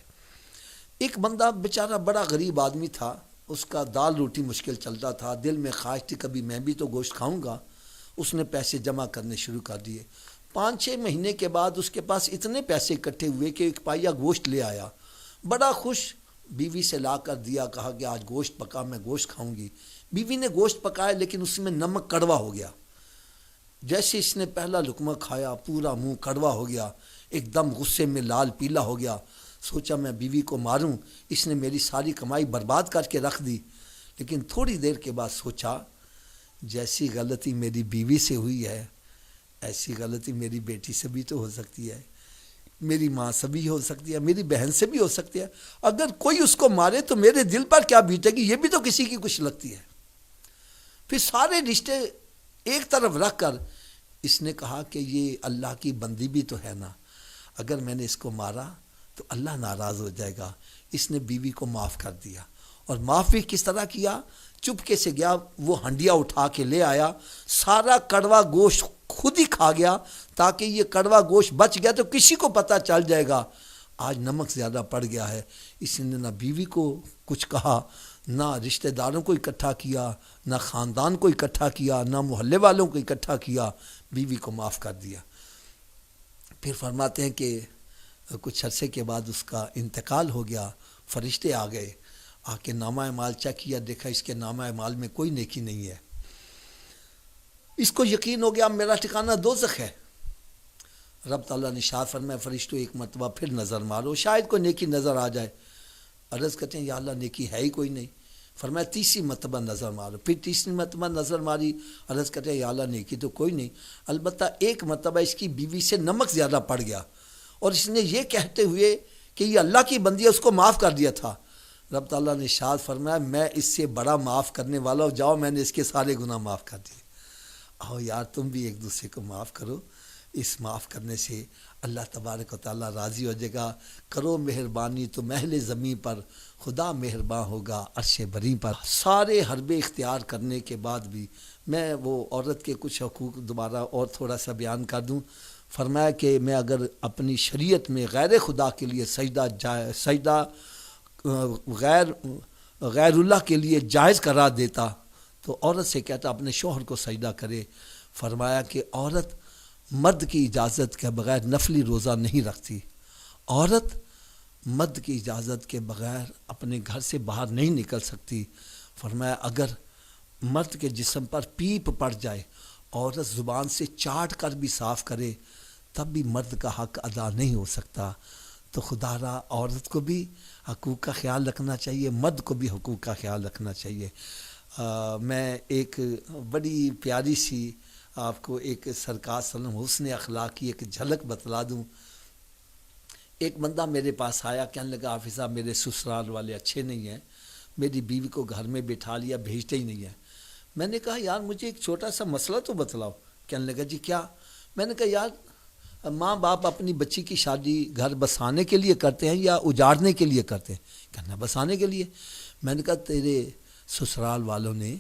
ایک بندہ بیچارہ بڑا غریب آدمی تھا، اس کا دال روٹی مشکل چلتا تھا، دل میں خواہش تھی کبھی میں بھی تو گوشت کھاؤں گا. اس نے پیسے جمع کرنے شروع کر دیے. 5-6 مہینے کے بعد اس کے پاس اتنے پیسے اکٹھے ہوئے کہ ایک پائیا گوشت لے آیا. بڑا خوش، بیوی سے لا کر دیا، کہا کہ آج گوشت پکا، میں گوشت کھاؤں گی. بیوی نے گوشت پکایا لیکن اس میں نمک کڑوا ہو گیا. جیسے اس نے پہلا لقمہ کھایا پورا منہ کڑوا ہو گیا، ایک دم غصے میں لال پیلا ہو گیا. سوچا میں بیوی کو ماروں، اس نے میری ساری کمائی برباد کر کے رکھ دی. لیکن تھوڑی دیر کے بعد سوچا جیسی غلطی میری بیوی سے ہوئی ہے ایسی غلطی میری بیٹی سے بھی تو ہو سکتی ہے، میری ماں سے بھی ہو سکتی ہے، میری بہن سے بھی ہو سکتی ہے. اگر کوئی اس کو مارے تو میرے دل پر کیا بیتے گی، یہ بھی تو کسی کی کچھ لگتی ہے. پھر سارے رشتے ایک طرف رکھ کر اس نے کہا کہ یہ اللہ کی بندی بھی تو ہے نا، اگر میں نے اس کو مارا تو اللہ ناراض ہو جائے گا. اس نے بیوی کو معاف کر دیا. اور معاف بھی کس طرح کیا؟ چپکے سے گیا، وہ ہنڈیا اٹھا کے لے آیا، سارا کڑوا گوشت خود ہی کھا گیا تاکہ یہ کڑوا گوشت بچ گیا تو کسی کو پتہ چل جائے گا آج نمک زیادہ پڑ گیا ہے. اس نے نہ بیوی کو کچھ کہا، نہ رشتہ داروں کو اکٹھا کیا، نہ خاندان کو اکٹھا کیا، نہ محلے والوں کو اکٹھا کیا، بیوی کو معاف کر دیا. پھر فرماتے ہیں کہ کچھ عرصے کے بعد اس کا انتقال ہو گیا. فرشتے آ گئے، آ کے نامہ اعمال چیک کیا، دیکھا اس کے نامہ اعمال میں کوئی نیکی نہیں ہے. اس کو یقین ہو گیا میرا ٹھکانہ دوزخ ہے. رب تعالیٰ نے ارشاد فرمایا فرشتوں ایک مرتبہ پھر نظر مارو، شاید کوئی نیکی نظر آ جائے. عرض کرتے ہیں یا اللہ نیکی ہے ہی کوئی نہیں. فرمایا تیسری مرتبہ نظر مارو. پھر تیسری مرتبہ نظر ماری. عرض کرتے ہیں یا اللہ نیکی تو کوئی نہیں، البتہ ایک مرتبہ اس کی بیوی سے نمک زیادہ پڑ گیا اور اس نے یہ کہتے ہوئے کہ یہ اللہ کی بندی ہے اس کو معاف کر دیا تھا. رب تعالیٰ نے ارشاد فرمایا میں اس سے بڑا معاف کرنے والا ہوں، جاؤ میں نے اس کے سارے گناہ معاف کر دیے. آؤ یار تم بھی ایک دوسرے کو معاف کرو. اس معاف کرنے سے اللہ تبارک و تعالیٰ راضی ہو جائے گا. کرو مہربانی تو محل زمین پر، خدا مہربان ہوگا عرش بری پر. سارے حربے اختیار کرنے کے بعد بھی میں وہ عورت کے کچھ حقوق دوبارہ اور تھوڑا سا بیان کر دوں. فرمایا کہ میں اگر اپنی شریعت میں غیر خدا کے لیے سجدہ غیر اللہ کے لیے جائز قرار دیتا تو عورت سے کہتا اپنے شوہر کو سجدہ کرے. فرمایا کہ عورت مرد کی اجازت کے بغیر نفلی روزہ نہیں رکھتی، عورت مرد کی اجازت کے بغیر اپنے گھر سے باہر نہیں نکل سکتی. فرمایا اگر مرد کے جسم پر پیپ پڑ جائے، عورت زبان سے چاٹ کر بھی صاف کرے تب بھی مرد کا حق ادا نہیں ہو سکتا. تو خدا را عورت کو بھی حقوق کا خیال رکھنا چاہیے، مرد کو بھی حقوق کا خیال رکھنا چاہیے۔ میں ایک بڑی پیاری سی آپ کو ایک سرکار صلی اللہ علیہ وسلم حسن اخلاق کی ایک جھلک بتلا دوں۔ ایک بندہ میرے پاس آیا، کہنے لگا حافظ صاحب میرے سسرال والے اچھے نہیں ہیں، میری بیوی کو گھر میں بٹھا لیا، بھیجتے ہی نہیں ہیں۔ میں نے کہا یار مجھے ایک چھوٹا سا مسئلہ تو بتلاؤ۔ کہنے لگا جی کیا؟ میں نے کہا یار ماں باپ اپنی بچی کی شادی گھر بسانے کے لیے کرتے ہیں یا اجاڑنے کے لیے کرتے ہیں؟ کہنا بسانے کے لیے۔ میں نے کہا تیرے سسرال والوں نے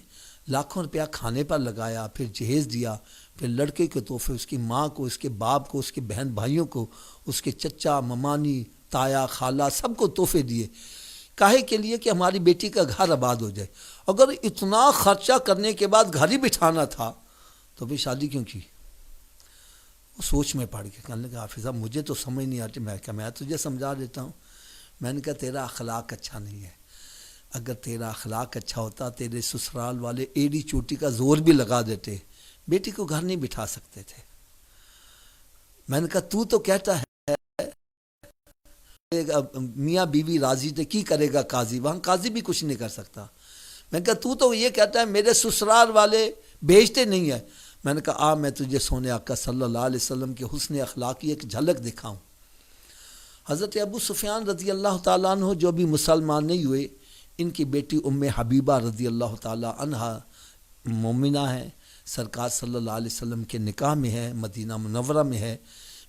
لاکھوں روپیہ کھانے پر لگایا، پھر جہیز دیا، پھر لڑکے کے تحفے اس کی ماں کو، اس کے باپ کو، اس کے بہن بھائیوں کو، اس کے چچا ممانی تایا خالہ سب کو تحفے دیے، کاہے کے لیے کہ ہماری بیٹی کا گھر آباد ہو جائے۔ اگر اتنا خرچہ کرنے کے بعد گھر ہی بٹھانا تھا تو پھر شادی کیوں کی؟ وہ سوچ میں پڑ گیا، کہنے لگا حافظ صاحب مجھے تو سمجھ نہیں آتی۔ میں تجھے سمجھا دیتا ہوں۔ میں نے کہا تیرا اخلاق اچھا نہیں ہے، اگر تیرا اخلاق اچھا ہوتا تیرے سسرال والے ایڑی چوٹی کا زور بھی لگا دیتے، بیٹی کو گھر نہیں بٹھا سکتے تھے۔ میں نے کہا تو کہتا ہے میاں بیوی راضی تھے، کی کرے گا قاضی؟ وہاں قاضی بھی کچھ نہیں کر سکتا۔ میں نے کہا تو یہ کہتا ہے میرے سسرال والے بھیجتے نہیں ہیں۔ میں نے کہا میں تجھے سونے آقا صلی اللہ علیہ وسلم کے حسن اخلاق کی ایک جھلک دکھاؤں۔ حضرت ابو سفیان رضی اللہ تعالیٰ عنہ جو بھی مسلمان نہیں ہوئے، ان کی بیٹی ام حبیبہ رضی اللہ تعالیٰ عنہا مومنہ ہے، سرکار صلی اللہ علیہ وسلم کے نکاح میں ہے، مدینہ منورہ میں ہے۔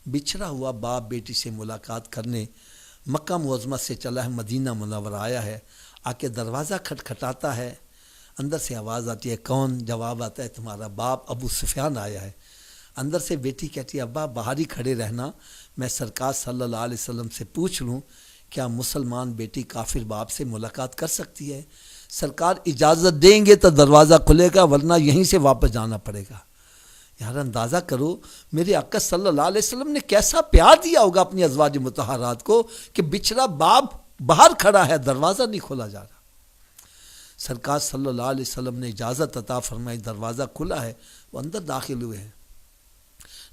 بچھڑا ہوا باپ بیٹی سے ملاقات کرنے مکہ معظمہ سے چلا ہے، مدینہ منورہ آیا ہے، آ کے دروازہ کھٹکھٹاتا ہے، اندر سے آواز آتی ہے کون؟ جواب آتا ہے تمہارا باپ ابو سفیان آیا ہے۔ اندر سے بیٹی کہتی ہے ابا باہر ہی کھڑے رہنا، میں سرکار صلی اللہ علیہ وسلم سے پوچھ لوں کیا مسلمان بیٹی کافر باپ سے ملاقات کر سکتی ہے؟ سرکار اجازت دیں گے تو دروازہ کھلے گا، ورنہ یہیں سے واپس جانا پڑے گا۔ یار اندازہ کرو میرے آقا صلی اللہ علیہ وسلم نے کیسا پیار دیا ہوگا اپنی ازواج مطہرات کو کہ بچھڑا باپ باہر کھڑا ہے، دروازہ نہیں کھولا جا رہا۔ سرکار صلی اللہ علیہ وسلم نے اجازت عطا فرمائی، دروازہ کھلا ہے، وہ اندر داخل ہوئے ہیں،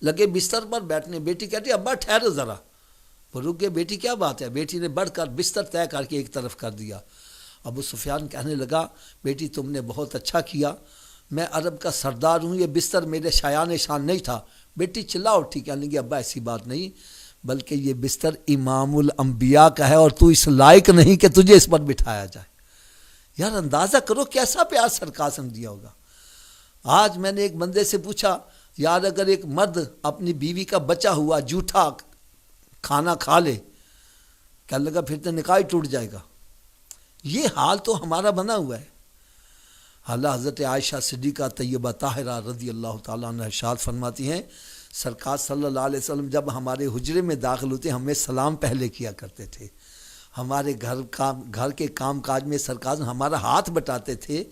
لگے بستر پر بیٹھنے۔ بیٹی کہتی ہے ابا ٹھہرو ذرا۔ وہ رک گئے، بیٹی کیا بات ہے؟ بیٹی نے بڑھ کر بستر طے کر کے ایک طرف کر دیا۔ ابو سفیان کہنے لگا بیٹی تم نے بہت اچھا کیا، میں عرب کا سردار ہوں، یہ بستر میرے شایان شان نہیں تھا۔ بیٹی چلا اٹھی، کہنے لگی ابا ایسی بات نہیں، بلکہ یہ بستر امام الانبیاء کا ہے اور تو اس لائق نہیں کہ تجھے اس پر بٹھایا جائے۔ یار اندازہ کرو کیسا پیار سرکار نے دیا ہوگا۔ آج میں نے ایک بندے سے پوچھا یار اگر ایک مرد اپنی بیوی کا بچا ہوا جھوٹا کھانا کھا لے، کہنے لگا پھر تو نکاح ٹوٹ جائے گا۔ یہ حال تو ہمارا بنا ہوا ہے۔ حالہ حضرت عائشہ صدیقہ طیبہ طاہرہ رضی اللہ تعالیٰ عنہ ارشاد فرماتی ہیں سرکار صلی اللہ علیہ وسلم جب ہمارے حجرے میں داخل ہوتے ہمیں سلام پہلے کیا کرتے تھے، ہمارے گھر کے کام کاج میں سرکار ہمارا ہاتھ بٹاتے تھے،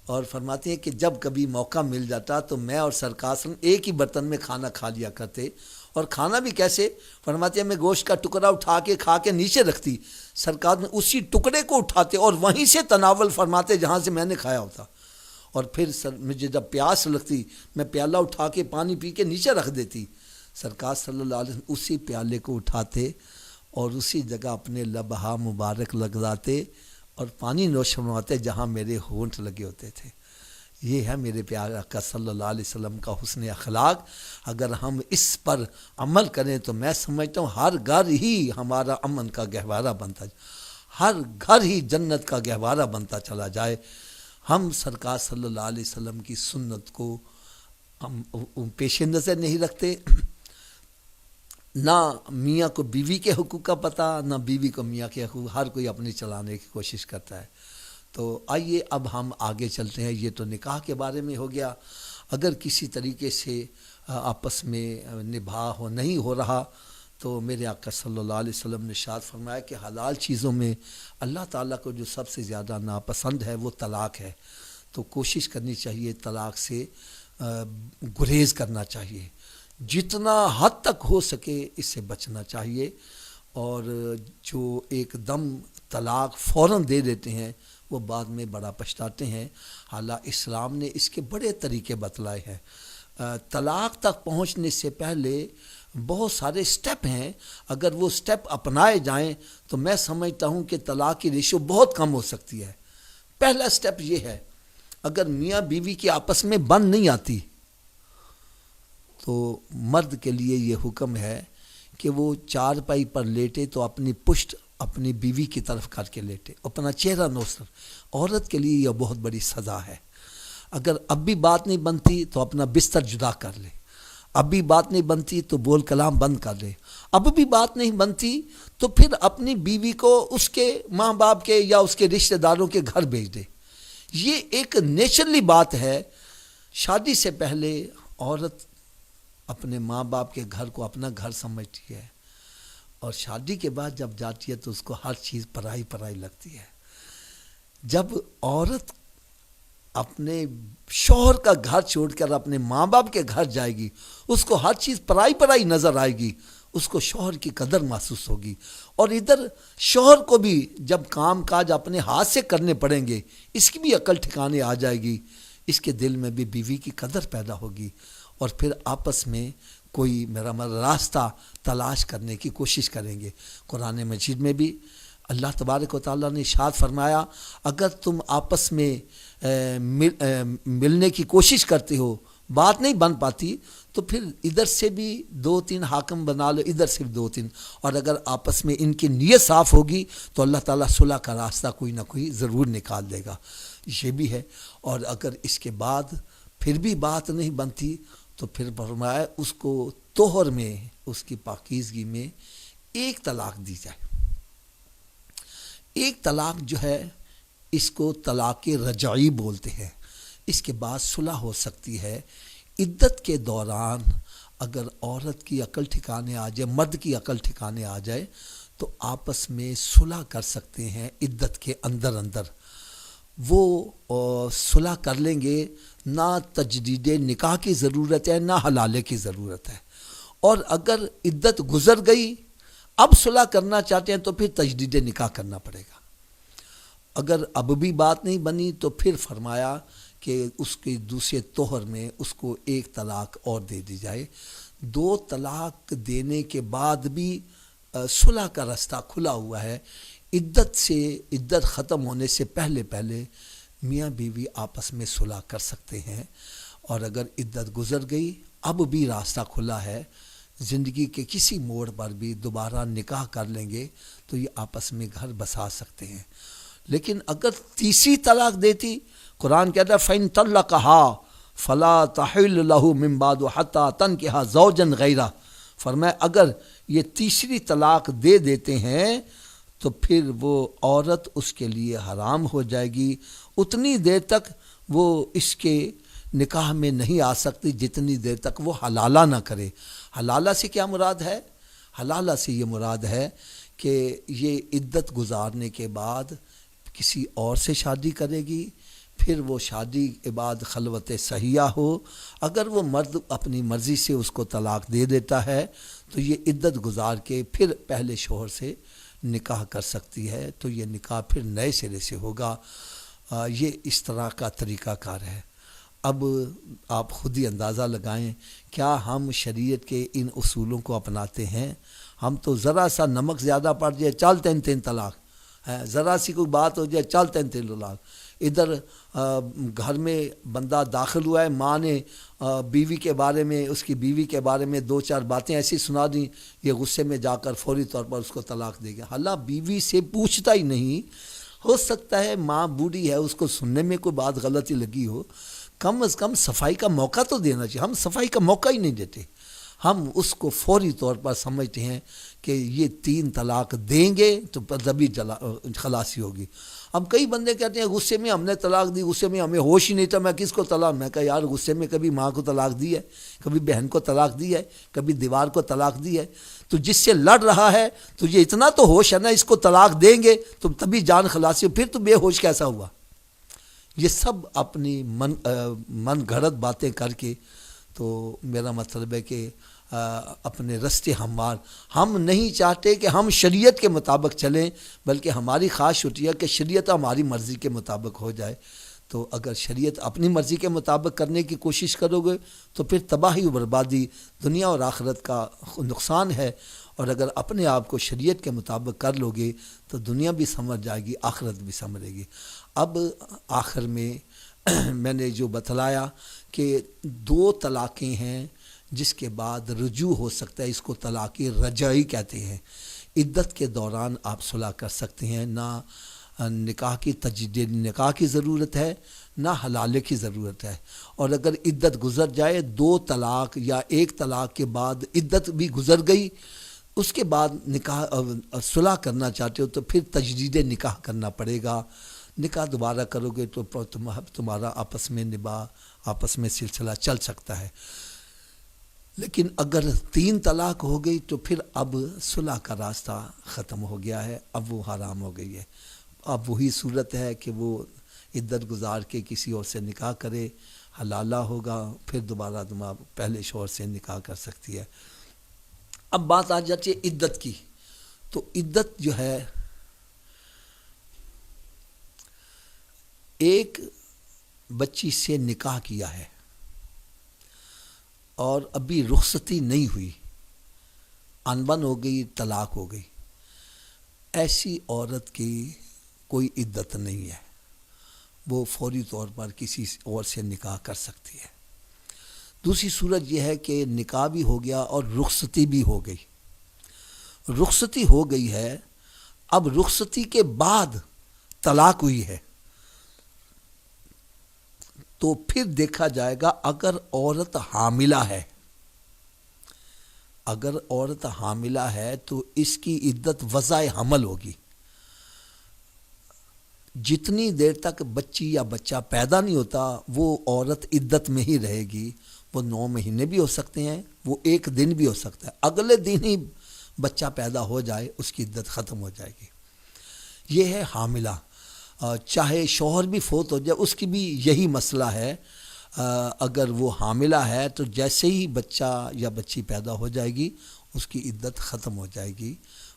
اور فرماتے ہیں کہ جب کبھی موقع مل جاتا تو میں اور سرکار ایک ہی برتن میں کھانا کھا لیا کرتے۔ اور کھانا بھی کیسے؟ فرماتے ہیں میں گوشت کا ٹکڑا اٹھا کے کھا کے نیچے رکھتی، سرکار نے اسی ٹکڑے کو اٹھاتے اور وہیں سے تناول فرماتے جہاں سے میں نے کھایا ہوتا، اور پھر مجھے جب پیاس لگتی میں پیالہ اٹھا کے پانی پی کے نیچے رکھ دیتی، سرکار صلی اللہ علیہ وسلم اسی پیالے کو اٹھاتے اور اسی جگہ اپنے لبہا مبارک لگاتے اور پانی نوش فرماتے جہاں میرے ہونٹ لگے ہوتے تھے۔ یہ ہے میرے پیارے آقا صلی اللہ علیہ وسلم کا حسن اخلاق۔ اگر ہم اس پر عمل کریں تو میں سمجھتا ہوں ہر گھر ہی ہمارا امن کا گہوارہ بنتا جائے، ہر گھر ہی جنت کا گہوارہ بنتا چلا جائے۔ ہم سرکار صلی اللہ علیہ وسلم کی سنت کو ہم پیش نظر نہیں رکھتے، نہ میاں کو بیوی کے حقوق کا پتہ، نہ بیوی کو میاں کے حقوق، ہر کوئی اپنی چلانے کی کوشش کرتا ہے۔ تو آئیے اب ہم آگے چلتے ہیں۔ یہ تو نکاح کے بارے میں ہو گیا۔ اگر کسی طریقے سے آپس میں نباہ نہیں ہو رہا تو میرے آقا صلی اللہ علیہ وسلم نے ارشاد فرمایا کہ حلال چیزوں میں اللہ تعالیٰ کو جو سب سے زیادہ ناپسند ہے وہ طلاق ہے، تو کوشش کرنی چاہیے طلاق سے گریز کرنا چاہیے، جتنا حد تک ہو سکے اس سے بچنا چاہیے۔ اور جو ایک دم طلاق فوراً دے دیتے ہیں وہ بعد میں بڑا پچھتاتے ہیں۔ حالانکہ اسلام نے اس کے بڑے طریقے بتلائے ہیں۔ طلاق تک پہنچنے سے پہلے بہت سارے سٹیپ ہیں. اگر وہ سٹیپ اپنائے جائیں تو میں سمجھتا ہوں کہ طلاق کی ریشو بہت کم ہو سکتی ہے. پہلا سٹیپ یہ ہے، اگر میاں بیوی کی آپس میں بن نہیں آتی تو مرد کے لیے یہ حکم ہے کہ وہ چارپائی پر لیٹے تو اپنی پشت اپنی بیوی کی طرف کر کے لیٹے، اپنا چہرہ نوسر. عورت کے لیے یہ بہت بڑی سزا ہے. اگر اب بھی بات نہیں بنتی تو اپنا بستر جدا کر لے، اب بھی بات نہیں بنتی تو بول کلام بند کر لے، اب بھی بات نہیں بنتی تو پھر اپنی بیوی کو اس کے ماں باپ کے یا اس کے رشتہ داروں کے گھر بھیج دے. یہ ایک نیچرلی بات ہے. شادی سے پہلے عورت اپنے ماں باپ کے گھر کو اپنا گھر سمجھتی ہے، اور شادی کے بعد جب جاتی ہے تو اس کو ہر چیز پرائی پرائی لگتی ہے. جب عورت اپنے شوہر کا گھر چھوڑ کر اپنے ماں باپ کے گھر جائے گی، اس کو ہر چیز پرائی پرائی نظر آئے گی، اس کو شوہر کی قدر محسوس ہوگی. اور ادھر شوہر کو بھی جب کام کاج اپنے ہاتھ سے کرنے پڑیں گے، اس کی بھی عقل ٹھکانے آ جائے گی، اس کے دل میں بھی بیوی کی قدر پیدا ہوگی، اور پھر آپس میں کوئی میرا راستہ تلاش کرنے کی کوشش کریں گے. قرآن مجید میں بھی اللہ تبارک و تعالیٰ نے ارشاد فرمایا، اگر تم آپس میں ملنے کی کوشش کرتے ہو، بات نہیں بن پاتی تو پھر ادھر سے بھی 2-3 حاکم بنا لو، ادھر سے بھی 2-3، اور اگر آپس میں ان کی نیت صاف ہوگی تو اللہ تعالیٰ صلح کا راستہ کوئی نہ کوئی ضرور نکال دے گا. یہ بھی ہے. اور اگر اس کے بعد پھر بھی بات نہیں بنتی تو پھر فرمایا اس کو طہر میں، اس کی پاکیزگی میں ایک طلاق دی جائے. ایک طلاق جو ہے اس کو طلاق رجعی بولتے ہیں. اس کے بعد صلح ہو سکتی ہے. عدت کے دوران اگر عورت کی عقل ٹھکانے آ جائے، مرد کی عقل ٹھکانے آ جائے تو آپس میں صلح کر سکتے ہیں. عدت کے اندر وہ صلح کر لیں گے. نہ تجدید نکاح کی ضرورت ہے، نہ حلالے کی ضرورت ہے. اور اگر عدت گزر گئی، اب صلح کرنا چاہتے ہیں تو پھر تجدید نکاح کرنا پڑے گا. اگر اب بھی بات نہیں بنی تو پھر فرمایا کہ اس کے دوسرے طہر میں اس کو ایک طلاق اور دے دی جائے. 2 طلاق دینے کے بعد بھی صلح کا راستہ کھلا ہوا ہے. عدت ختم ہونے سے پہلے میاں بیوی آپس میں صلح کر سکتے ہیں. اور اگر عدت گزر گئی، اب بھی راستہ کھلا ہے. زندگی کے کسی موڑ پر بھی دوبارہ نکاح کر لیں گے تو یہ آپس میں گھر بسا سکتے ہیں. لیکن اگر تیسری طلاق دیتی، قرآن کہتا ہے فَإِن طَلَّقَهَا فَلَا تَحِلُّ لَهُ مِن بَعْدُ حَتَّى تَنكِحَ زَوْجًا غَيْرَهُ. فرمایا اگر یہ تیسری طلاق دے دیتے ہیں تو پھر وہ عورت اس کے لیے حرام ہو جائے گی. اتنی دیر تک وہ اس کے نکاح میں نہیں آ سکتی جتنی دیر تک وہ حلالہ نہ کرے. حلالہ سے کیا مراد ہے؟ حلالہ سے یہ مراد ہے کہ یہ عدت گزارنے کے بعد کسی اور سے شادی کرے گی، پھر وہ شادی کے بعد خلوت صحیحہ ہو. اگر وہ مرد اپنی مرضی سے اس کو طلاق دے دیتا ہے تو یہ عدت گزار کے پھر پہلے شوہر سے نکاح کر سکتی ہے. تو یہ نکاح پھر نئے سرے سے ہوگا. یہ اس طرح کا طریقہ کار ہے. اب آپ خود ہی اندازہ لگائیں، کیا ہم شریعت کے ان اصولوں کو اپناتے ہیں؟ ہم تو ذرا سا نمک زیادہ پڑ جائے چل 3 طلاق ہے، ذرا سی کوئی بات ہو جائے چل 3 طلاق. ادھر گھر میں بندہ داخل ہوا ہے، ماں نے بیوی کے بارے میں، اس کی بیوی کے بارے میں 2-4 باتیں ایسی سنا دیں، یہ غصے میں جا کر فوری طور پر اس کو طلاق دے گا. حالانکہ بیوی سے پوچھتا ہی نہیں. ہو سکتا ہے ماں بوڑھی ہے، اس کو سننے میں کوئی بات غلطی لگی ہو، کم از کم صفائی کا موقع تو دینا چاہیے. ہم صفائی کا موقع ہی نہیں دیتے. ہم اس کو فوری طور پر سمجھتے ہیں کہ یہ 3 طلاق دیں گے تو تبھی خلاصی ہوگی. اب کئی بندے کہتے ہیں غصے میں ہم نے طلاق دی، غصے میں ہمیں ہوش ہی نہیں تھا، میں کس کو طلاق. میں کہا یار غصے میں کبھی ماں کو طلاق دی ہے، کبھی بہن کو طلاق دی ہے، کبھی دیوار کو طلاق دی ہے. تو جس سے لڑ رہا ہے تو یہ اتنا تو ہوش ہے نا، اس کو طلاق دیں گے تو تبھی جان خلاصی ہو. پھر تو بے ہوش کیسا ہوا؟ یہ سب اپنی من گھڑت باتیں کر کے. تو میرا مطلب ہے کہ اپنے رستے ہموار. ہم نہیں چاہتے کہ ہم شریعت کے مطابق چلیں، بلکہ ہماری خواہش ہوتی ہے کہ شریعت ہماری مرضی کے مطابق ہو جائے. تو اگر شریعت اپنی مرضی کے مطابق کرنے کی کوشش کرو گے تو پھر تباہی و بربادی دنیا اور آخرت کا نقصان ہے، اور اگر اپنے آپ کو شریعت کے مطابق کر لو گے تو دنیا بھی سنور جائے گی، آخرت بھی سنورے گی۔ اب آخر میں میں نے جو بتلایا کہ 2 طلاقیں ہیں جس کے بعد رجوع ہو سکتا ہے، اس کو طلاق رجعی کہتے ہیں۔ عدت کے دوران آپ صلح کر سکتے ہیں، نہ نکاح کی تجدید نکاح کی ضرورت ہے، نہ حلالے کی ضرورت ہے۔ اور اگر عدت گزر جائے، 2 طلاق یا 1 طلاق کے بعد عدت بھی گزر گئی، اس کے بعد نکاح صلح کرنا چاہتے ہو تو پھر تجدید نکاح کرنا پڑے گا۔ نکاح دوبارہ کرو گے تو تمہارا آپس میں سلسلہ چل سکتا ہے۔ لیکن اگر 3 طلاق ہو گئی تو پھر اب صلح کا راستہ ختم ہو گیا ہے، اب وہ حرام ہو گئی ہے۔ اب وہی صورت ہے کہ وہ عدت گزار کے کسی اور سے نکاح کرے، حلالہ ہوگا، پھر دوبارہ پہلے شوہر سے نکاح کر سکتی ہے۔ اب بات آ جاتی ہے عدت کی، تو عدت جو ہے ایک بچی سے نکاح کیا ہے اور ابھی رخصتی نہیں ہوئی، انبن ہو گئی، طلاق ہو گئی، ایسی عورت کی کوئی عدت نہیں ہے، وہ فوری طور پر کسی اور سے نکاح کر سکتی ہے۔ دوسری صورت یہ ہے کہ نکاح بھی ہو گیا اور رخصتی بھی ہو گئی۔ رخصتی ہو گئی ہے، اب رخصتی کے بعد طلاق ہوئی ہے تو پھر دیکھا جائے گا اگر عورت حاملہ ہے، اگر عورت حاملہ ہے تو اس کی عدت وضع حمل ہوگی۔ جتنی دیر تک بچی یا بچہ پیدا نہیں ہوتا وہ عورت عدت میں ہی رہے گی۔ وہ 9 مہینے بھی ہو سکتے ہیں، وہ 1 دن بھی ہو سکتا ہے، اگلے دن ہی بچہ پیدا ہو جائے اس کی عدت ختم ہو جائے گی۔ یہ ہے حاملہ۔ چاہے شوہر بھی فوت ہو جائے اس کی بھی یہی مسئلہ ہے، اگر وہ حاملہ ہے تو جیسے ہی بچہ یا بچی پیدا ہو جائے گی اس کی عدت ختم ہو جائے گی،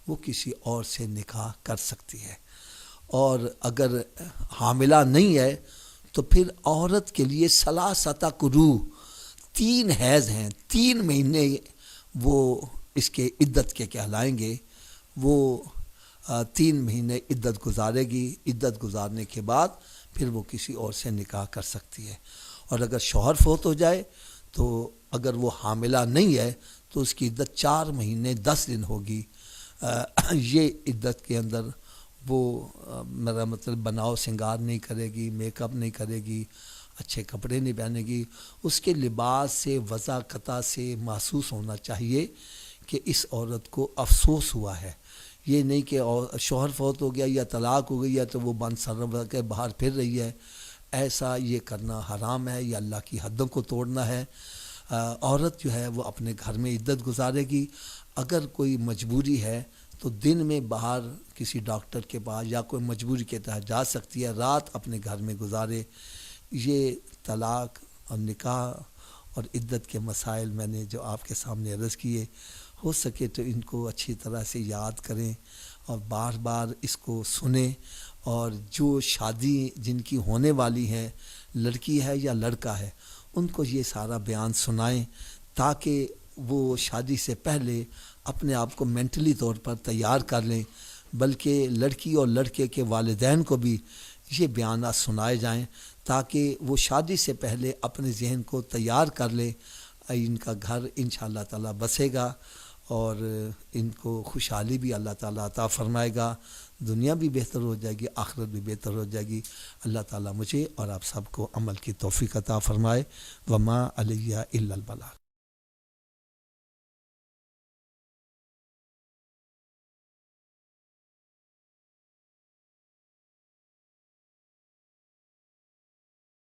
وہ کسی اور سے نکاح کر سکتی ہے۔ اور اگر حاملہ نہیں ہے تو پھر عورت کے لیے ثلاثۃ قروء 3 حیض ہیں، 3 مہینے وہ اس کے عدت کے کہلائیں گے۔ وہ 3 مہینے عدت گزارے گی، عدت گزارنے کے بعد پھر وہ کسی اور سے نکاح کر سکتی ہے۔ اور اگر شوہر فوت ہو جائے تو اگر وہ حاملہ نہیں ہے تو اس کی عدت 4 مہینے 10 دن ہوگی۔ یہ عدت کے اندر وہ میرا مطلب بناؤ سنگار نہیں کرے گی، میک اپ نہیں کرے گی، اچھے کپڑے نہیں پہنے گی۔ اس کے لباس سے وضاقتہ سے محسوس ہونا چاہیے کہ اس عورت کو افسوس ہوا ہے۔ یہ نہیں کہ شوہر فوت ہو گیا یا طلاق ہو گئی ہے تو وہ بند سر کے باہر پھر رہی ہے، ایسا یہ کرنا حرام ہے، یہ اللہ کی حدوں کو توڑنا ہے۔ عورت جو ہے وہ اپنے گھر میں عدت گزارے گی۔ اگر کوئی مجبوری ہے تو دن میں باہر کسی ڈاکٹر کے پاس یا کوئی مجبوری کے تحت جا سکتی ہے، رات اپنے گھر میں گزارے۔ یہ طلاق اور نکاح اور عدت کے مسائل میں نے جو آپ کے سامنے عرض کیے، ہو سکے تو ان کو اچھی طرح سے یاد کریں اور بار بار اس کو سنیں، اور جو شادی جن کی ہونے والی ہے، لڑکی ہے یا لڑکا ہے، ان کو یہ سارا بیان سنائیں تاکہ وہ شادی سے پہلے اپنے آپ کو مینٹلی طور پر تیار کر لیں، بلکہ لڑکی اور لڑکے کے والدین کو بھی یہ بیانات سنائے جائیں تاکہ وہ شادی سے پہلے اپنے ذہن کو تیار کر لیں۔ ان کا گھر انشاءاللہ تعالی بسے گا اور ان کو خوشحالی بھی اللہ تعالیٰ عطا فرمائے گا، دنیا بھی بہتر ہو جائے گی، آخرت بھی بہتر ہو جائے گی۔ اللہ تعالیٰ مجھے اور آپ سب کو عمل کی توفیق عطا فرمائے۔ وما علیہ الا البلاغ۔